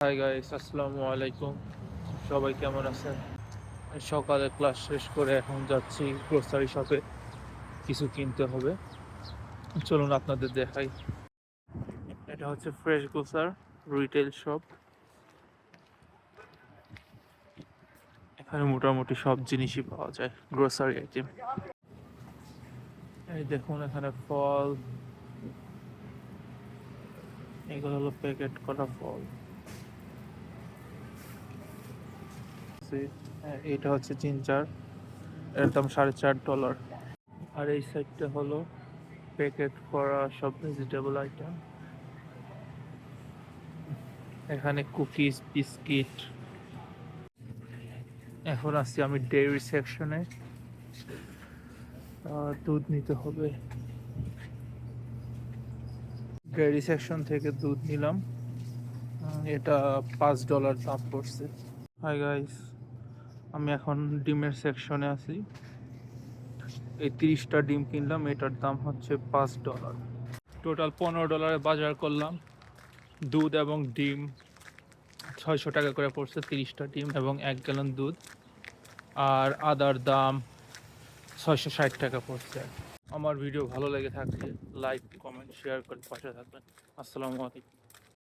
Hi guys, আসসালামু আলাইকুম। সবাই কেমন আছেন? সকালে ক্লাস শেষ করে এখন যাচ্ছি গ্রোসারি শপে, কিছু কিনতে হবে। চলুন আপনাদের দেখাই। এটা হচ্ছে ফ্রেশ গ্রোসার রিটেল শপ। এখানে মোটামুটি সব জিনিসই পাওয়া যায়, গ্রোসারি আইটেম। এই দেখুন, এখানে ফল, এগুলো হলো প্যাকেট করা ফল। এটা হচ্ছে জিঞ্জার, এর দাম $4.5। আর এই সাইডটা হলো প্যাকেট করা সব ভেজিটেবল আইটেম। এখানে কুকিজ, বিস্কিট। এখন আসছি আমি ডেইরি সেকশনে, দুধ নিতে হবে। ডেইরি সেকশন থেকে দুধ নিলাম, এটা $5 দাম পড়ছে। হাই গাইস, আমি এখন ডিমের সেকশনে আছি। এই 30টা ডিম কিনলাম, এটার দাম হচ্ছে $5। টোটাল $15 বাজার করলাম। দুধ এবং ডিম 600 টাকা করে পড়ছে, 30টা ডিম এবং 1 গ্যালন দুধ। আর আদার দাম 660 টাকা পড়ছে। আমার ভিডিও ভালো লেগে থাকলে লাইক, কমেন্ট, শেয়ার করে পাশে থাকবেন। আসসালামু আলাইকুম।